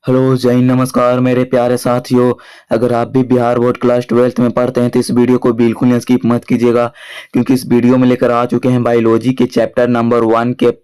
Hello जय हिंद, नमस्कार मेरे प्यारे साथियों। अगर आप भी बिहार बोर्ड क्लास 12th में पढ़ते हैं तो इस वीडियो को बिल्कुल स्किप मत कीजिएगा, क्योंकि इस वीडियो में लेकर आ चुके हैं बायोलॉजी के चैप्टर नंबर 1 के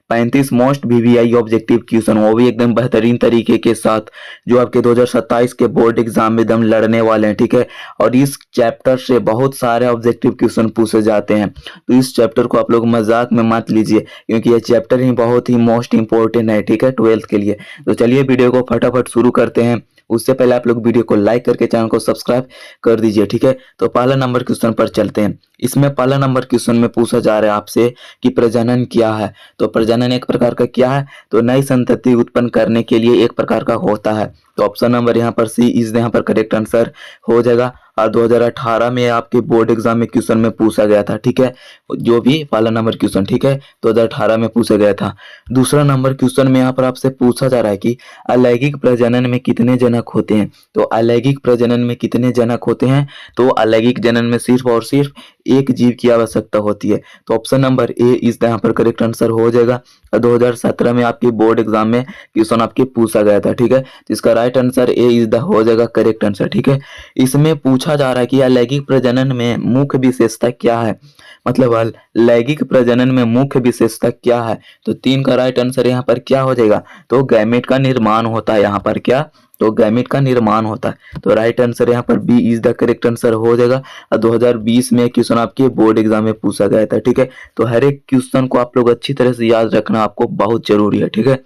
35 मोस्ट वीवीआई ऑब्जेक्टिव क्वेश्चन, वो भी एकदम बेहतरीन तरीके के साथ, जो आपके 2027 के बोर्ड एग्जाम में एकदम लड़ने वाले हैं। ठीक है, और इस चैप्टर से बहुत सारे ऑब्जेक्टिव क्वेश्चन पूछे जाते हैं, तो इस चैप्टर को आप लोग मजाक में मत लीजिए, क्योंकि ये चैप्टर ही बहुत ही मोस्ट इंपॉर्टेंट है। ठीक है, 12th के लिए। तो चलिए वीडियो को फटाफट शुरू करते हैं। उससे पहले आप लोग वीडियो को लाइक करके चैनल को सब्सक्राइब कर दीजिए। ठीक है, तो पहला नंबर क्वेश्चन पर चलते हैं। इसमें पहला नंबर क्वेश्चन में पूछा जा रहा है आपसे कि प्रजनन क्या है। तो प्रजनन एक प्रकार का क्या है, तो नई संतति उत्पन्न करने के लिए एक प्रकार का होता है। तो ऑप्शन नंबर यहाँ पर सी इज यहाँ पर करेक्ट आंसर हो जाएगा। और 2018 में आपके बोर्ड एग्जाम में क्वेश्चन में पूछा गया था। ठीक है, जो भी पहला नंबर क्वेश्चन, ठीक है, 2018 में पूछा गया था। दूसरा नंबर क्वेश्चन में यहाँ पर आपसे पूछा जा रहा है कि अलैंगिक प्रजनन में कितने जनक होते हैं। तो अलैंगिक प्रजनन में कितने जनक होते हैं, तो अलैंगिक जनन में सिर्फ और सिर्फ एक जीव की आवश्यकता होती है। तो ऑप्शन नंबर ए इस यहाँ पर करेक्ट आंसर हो जाएगा। 2017 में आपके बोर्ड एग्जाम में क्वेश्चन आपके पूछा गया था। ठीक है, तो इसका right answer A is the हो जाएगा करेक्ट आंसर। ठीक है, इसमें पूछा जा रहा है कि अलैंगिक प्रजनन में मुख्य विशेषता क्या है, मतलब लैंगिक प्रजनन में मुख्य विशेषता क्या है। तो 3 का राइट आंसर यहाँ पर क्या हो जाएगा, तो गैमेट का निर्माण होता है। यहाँ पर क्या, तो गैमेट का निर्माण होता है। तो राइट आंसर यहाँ पर B is the correct answer हो जाएगा। और 2020 में क्वेश्चन आपके बोर्ड एग्जाम में पूछा गया था। ठीक है, तो हर एक क्वेश्चन को आप लोग अच्छी तरह से याद रखना आपको बहुत जरूरी है। ठीक है,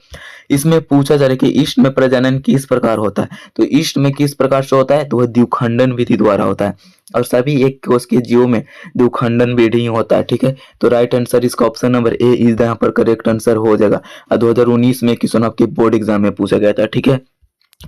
इसमें पूछा जा रहा है कि ईस्ट में प्रजनन किस प्रकार होता है। तो ईस्ट में किस प्रकार से होता है, तो वह द्विखंडन विधि द्वारा होता है, और सभी एक कोष के जीवों में द्विखंडन विधि होता है। ठीक है, तो राइट आंसर इसका ऑप्शन नंबर ए इज यहाँ पर करेक्ट आंसर हो जाएगा। और 2019 में क्वेश्चन आपके बोर्ड एग्जाम में पूछा गया था। ठीक है,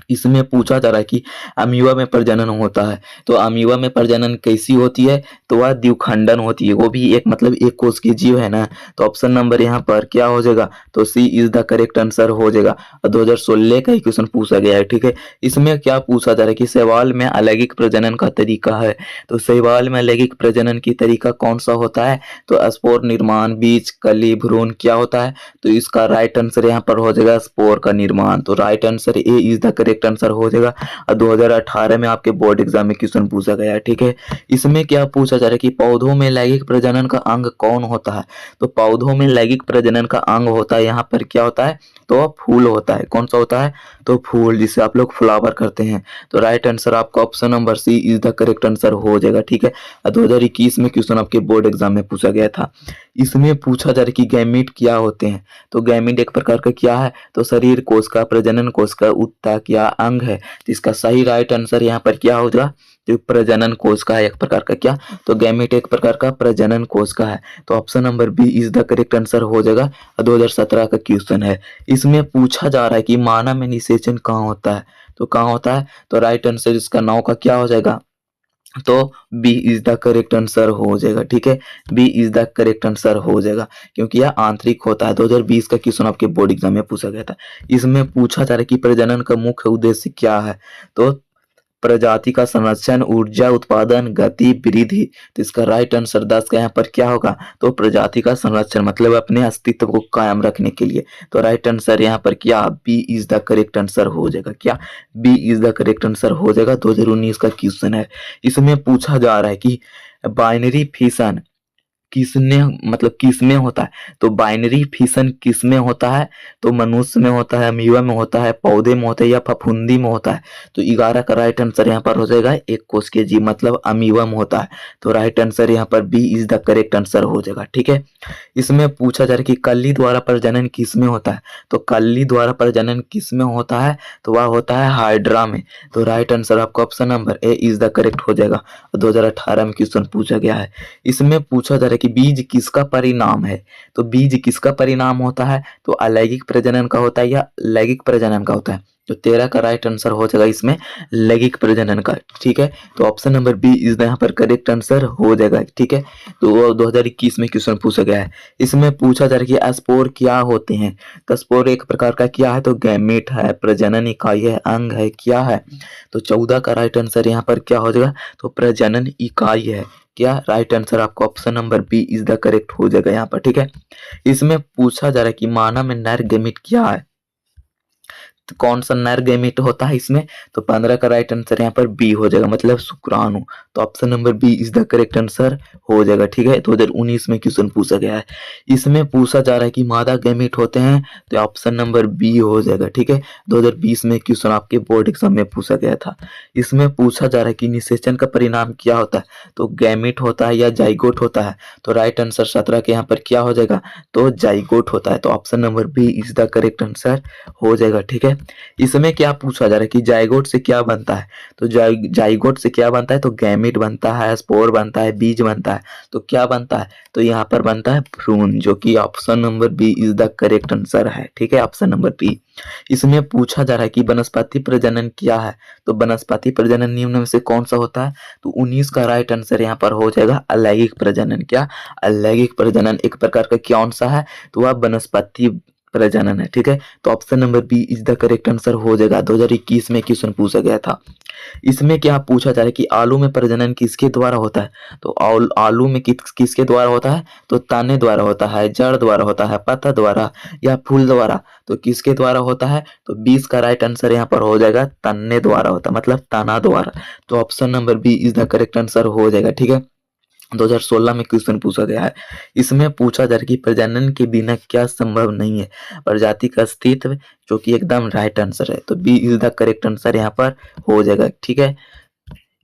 इसमें पूछा जा रहा है कि अमीबा में प्रजनन होता है। तो अमीबा में प्रजनन कैसी होती है, तो वह द्विखंडन होती है, वो भी एक मतलब एक कोष की जीव है ना। तो ऑप्शन नंबर यहाँ पर क्या हो जाएगा, तो सी इज द करेक्ट आंसर हो जाएगा। और 2016 का ही क्वेश्चन पूछा गया है। ठीक है, इसमें क्या पूछा जा रहा है कि शैवाल में अलैंगिक प्रजनन का तरीका है। तो शैवाल में अलैंगिक प्रजनन की तरीका कौन सा होता है, तो स्पोर निर्माण, बीज, कली, भ्रूण क्या होता है। तो इसका राइट आंसर यहाँ पर हो जाएगा स्पोर का निर्माण। तो right answer A is the correct answer हो जाएगा। और 2018 में आपके बोर्ड एग्जाम में क्वेश्चन पूछा गया है। ठीक है, इसमें क्या पूछा जा रहा है कि पौधों में लैंगिक प्रजनन का अंग कौन होता है। तो पौधों में लैंगिक प्रजनन का अंग होता है, यहाँ पर क्या होता है, तो फूल होता है। कौन सा होता है, तो फूल, जिसे आप लोग फ्लावर करते हैं। तो राइट आंसर आपका option number C is the correct answer हो जाएगा। ठीक है, 2021 में क्वेश्चन आपके बोर्ड एग्जाम में पूछा गया था। इसमें पूछा जा रहा है कि गैमीट क्या होते हैं। तो गैमीट एक प्रकार का क्या है, तो शरीर कोश का, प्रजनन कोश का उत्तक या अंग है। तो इसका सही राइट आंसर यहाँ पर क्या होगा, तो प्रजनन कोश का है एक प्रकार का क्या, तो गैमीट एक प्रकार का प्रजनन कोश का है। तो option number B is the correct answer हो जाएगा। 2017 का क्वेश्चन है। इसमें पूछा जा रहा है कि मानव में निषेचन कहाँ होता है। तो कहाँ होता है, तो राइट आंसर इसका 9 का क्या हो जाएगा, तो B is the correct answer हो जाएगा। ठीक है, B is the correct answer हो जाएगा, क्योंकि यह आंतरिक होता है। 2020 का क्वेश्चन आपके बोर्ड एग्जाम में पूछा गया था। इसमें पूछा जा रहा है कि प्रजनन का मुख्य उद्देश्य क्या है। तो प्रजाति का संरक्षण, ऊर्जा उत्पादन, गति, वृद्धि। तो इसका राइट आंसर 10 का यहाँ पर क्या होगा, तो प्रजाति का संरक्षण, मतलब अपने अस्तित्व को कायम रखने के लिए। तो राइट आंसर यहाँ पर क्या, B is the correct answer हो जाएगा। क्या, B is the correct answer हो जाएगा। 2019 का क्वेश्चन है। इसमें पूछा जा रहा है कि बाइनरी फिशन किसने मतलब किसमें होता है। तो बाइनरी फिशन किसमें होता है, तो मनुष्य में होता है, अमीबा में होता है, पौधे में होता है, या फफूंदी में होता है। तो 11 का राइट आंसर यहाँ पर हो जाएगा एक कोश के जीव, मतलब अमीबा में होता है। तो राइट आंसर यहाँ पर B is the correct answer हो जाएगा। ठीक है, इसमें पूछा जा रहा है कि कली द्वारा प्रजनन किसमें होता है। तो कली द्वारा प्रजनन किसमें होता है, तो वह होता है हाइड्रा में। तो राइट आंसर आपका option number A is the correct हो जाएगा। 2018 में क्वेश्चन पूछा गया है। इसमें पूछा जा रहा है कि बीज किसका परिणाम है। तो बीज किसका परिणाम होता है, तो अलैंगिक प्रजनन का होता है या लैंगिक प्रजनन का होता है। तो 13 का राइट आंसर हो जाएगा इसमें लैंगिक प्रजनन का। ठीक है, तो ऑप्शन नंबर बी इज यहाँ पर करेक्ट आंसर हो जाएगा। ठीक है, तो 2021 में क्वेश्चन पूछा गया है। इसमें पूछा जा रहा है कि स्पोर क्या होते हैं। तो स्पोर एक प्रकार का क्या है, तो गैमेट है, प्रजनन इकाई है, अंग है, क्या है। तो 14 का राइट आंसर यहाँ पर क्या हो जाएगा, तो प्रजनन इकाई है। क्या, राइट आंसर आपका option number B is the correct हो जाएगा यहाँ पर। ठीक है, इसमें पूछा जा रहा है कि मानव में नर गैमीट क्या है। कौन सा नर गैमेट होता है इसमें, तो 15 का राइट आंसर यहाँ पर बी हो जाएगा, मतलब शुक्राणु। तो option number B is the correct answer हो जाएगा। ठीक है, 2019 में क्वेश्चन पूछा गया है। इसमें पूछा जा रहा है कि मादा गैमेट होते हैं, तो ऑप्शन नंबर बी हो जाएगा। ठीक है, 2020 में क्वेश्चन आपके बोर्ड एग्जाम में पूछा गया था। इसमें पूछा जा रहा है कि निषेचन का परिणाम क्या होता है, तो गैमेट होता है या जाइगोट होता है, तो राइट आंसर 17 के यहाँ पर क्या हो जाएगा, तो जाइगोट होता है। तो option number B is the correct answer हो जाएगा। ठीक है, इसमें क्या पूछा जा रहा है कि जाइगोट से क्या बनता है, तो जाइगोट से क्या बनता है, तो गैमेट बनता है, स्पोर बनता है, बीज बनता है। तो क्या बनता है, तो यहाँ पर बनता है भ्रूण, जो कि option number B is the correct answer है। ठीक है, ऑप्शन नंबर बी। इसमें पूछा जा रहा है कि वनस्पति प्रजनन क्या है, तो वनस्पति प्रजनन निम्न में से कौन सा होता है, तो 19 का राइट आंसर यहाँ पर हो जाएगा अलैंगिक प्रजनन। क्या, अलैंगिक प्रजनन एक प्रकार का कौन सा है, तो वह वनस्पति प्रजनन है। ठीक है, तो option number B is the correct answer हो जाएगा। 2021 में क्वेश्चन पूछा गया था। इसमें क्या पूछा जा रहा है कि आलू में प्रजनन किसके द्वारा होता है, तो आलू में किसके द्वारा होता है, तो तने द्वारा होता है, जड़ द्वारा होता है, पत्ता द्वारा या फूल द्वारा, तो किसके द्वारा होता है, तो 20 का राइट आंसर यहाँ पर हो जाएगा तने द्वारा होता है, मतलब तना द्वारा। तो option number B is the correct answer हो जाएगा। ठीक है, 2016 में क्वेश्चन पूछा गया है। इसमें पूछा जा रहा है कि प्रजनन के बिना क्या संभव नहीं है, प्रजाति का अस्तित्व, जो कि एकदम राइट आंसर है। तो B is the correct answer यहाँ पर हो जाएगा। ठीक है,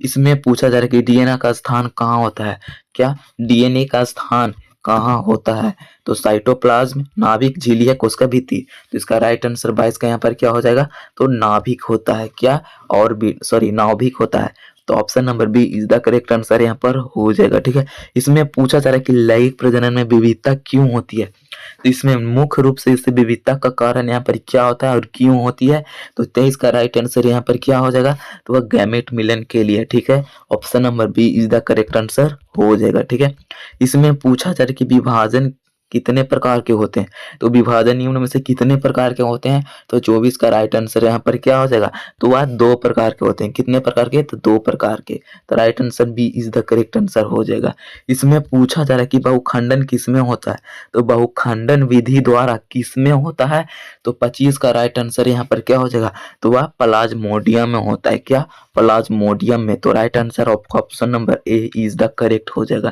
इसमें पूछा जा रहा है कि डीएनए का स्थान कहाँ होता है, क्या डीएनए का स्थान कहाँ होता है, तो साइटोप्लाज्म, नाभिक, झिल्ली या कोशिका भित्ति। तो इसका राइट आंसर 22 का यहाँ पर क्या हो जाएगा, तो नाभिक होता है। क्या, और भी सॉरी नाभिक होता है। तो option number B is the correct answer यहाँ पर हो जाएगा। ठीक है, इसमें पूछा जा रहा है कि लैंगिक प्रजनन में विविधता क्यों होती है, तो इसमें मुख्य रूप से इस विविधता का कारण यहाँ पर क्या होता है और क्यों होती है, तो 23 का राइट आंसर यहाँ पर क्या हो जाएगा, तो वह गैमेट मिलन के लिए। ठीक है, option number B is the correct answer हो जाएगा। ठीक है, इसमें पूछा जा रहा है कि विभाजन कितने प्रकार के होते हैं, तो विभाजन निम्न में से कितने प्रकार के होते हैं, तो 24 का राइट आंसर यहाँ पर क्या हो जाएगा, तो वह 2 प्रकार के होते हैं। कितने प्रकार के, तो 2 प्रकार के। तो right answer B is the correct answer हो जाएगा। इसमें पूछा जा रहा है कि बहुखंडन किसमें होता है, तो बहुखंडन विधि द्वारा किसमें होता है, तो 25 का राइट आंसर यहाँ पर क्या हो जाएगा, तो वह प्लाज्मोडियम में होता है। क्या, प्लाज्मोडियम में। तो right answer option number A is the correct हो जाएगा।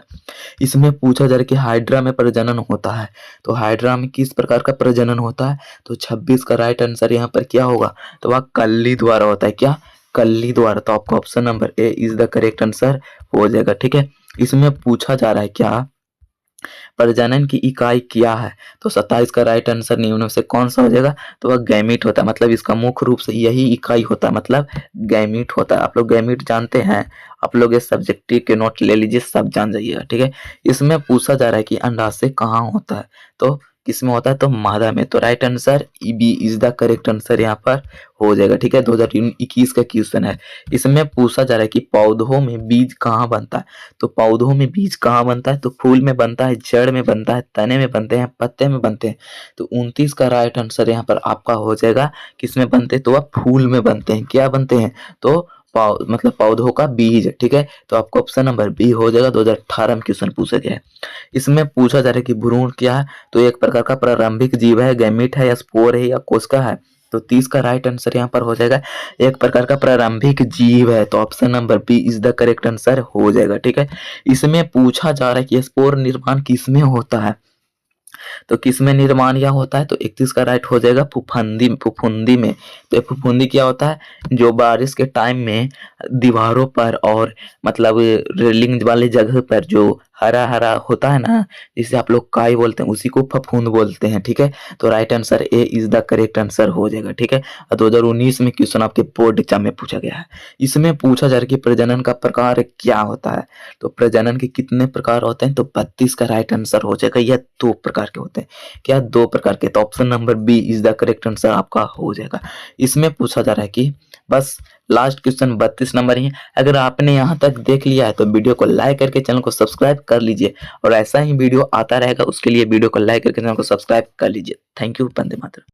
इसमें पूछा जा रहा है कि हाइड्रा में प्रजनन होता है, तो हाइड्रा में किस प्रकार का प्रजनन होता है, तो 26 का राइट आंसर यहाँ पर क्या होगा, तो वह कल्ली द्वारा होता है। क्या, कल्ली द्वारा। तो आपका option number A is the correct answer हो जाएगा। ठीक है, इसमें पूछा जा रहा है क्या, प्रजनन की इकाई क्या है, तो 27 का राइट आंसर निम्न में से कौन सा हो जाएगा, तो वह गैमीट होता है, मतलब इसका मुख्य रूप से यही इकाई होता है, मतलब गैमीट होता है। आप लोग गैमीट जानते हैं, आप लोग इस सब्जेक्टिव के नोट ले लीजिए, सब जान जाइएगा। ठीक है, इसमें पूछा जा रहा है कि अंडाशय कहाँ होता है, तो किसमें होता है, तो मादा में। तो right answer B is the correct answer यहाँ पर हो जाएगा। ठीक है, 2021 का क्वेश्चन है। इसमें पूछा जा रहा है कि पौधों में बीज कहाँ बनता है, तो पौधों में बीज कहाँ बनता है, तो फूल में बनता है, जड़ में बनता है, तने में बनते हैं, पत्ते में बनते हैं। तो 29 का राइट आंसर यहाँ पर आपका हो जाएगा, किसमें बनते हैं, तो वह फूल में बनते हैं। क्या बनते हैं, तो मतलब पौधों का बीज। ठीक है, तो आपको ऑप्शन नंबर बी हो जाएगा। 2018 में क्वेश्चन पूछा गया है। इसमें पूछा जा रहा है कि भ्रूण क्या है, तो एक प्रकार का प्रारंभिक जीव है, गैमीट है या स्पोर है या कोशिका है। तो 30 का राइट आंसर यहाँ पर हो जाएगा, एक प्रकार का प्रारंभिक जीव है। तो option number B is the correct answer हो जाएगा। ठीक है, इसमें पूछा जा रहा है कि स्पोर निर्माण किसमें होता है, तो किसमें निर्माण यह होता है, तो 31 का राइट हो जाएगा फुफुंदी में। तो फुफुंदी क्या होता है, जो बारिश के टाइम में दीवारों पर और मतलब रेलिंग वाले जगह पर जो हरा हरा होता है ना, जिसे आप लोग काई बोलते हैं, उसी को फफूंद बोलते हैं। ठीक है, तो right answer A is the correct answer हो जाएगा। ठीक है, 2019 में क्वेश्चन आपके बोर्ड एग्जाम में पूछा गया है। इसमें पूछा जा रहा है कि प्रजनन का प्रकार क्या होता है, तो प्रजनन के कितने प्रकार होते हैं, तो 32 का राइट आंसर हो जाएगा। यह 2 प्रकार के होते हैं। क्या, 2 प्रकार के। तो option number B is the correct answer आपका हो जाएगा। इसमें पूछा जा रहा है कि बस लास्ट क्वेश्चन 32 नंबर ही है। अगर आपने यहाँ तक देख लिया है तो वीडियो को लाइक करके चैनल को सब्सक्राइब कर लीजिए, और ऐसा ही वीडियो आता रहेगा उसके लिए वीडियो को लाइक करके चैनल को सब्सक्राइब कर लीजिए। Thank you. वंदे मातरम।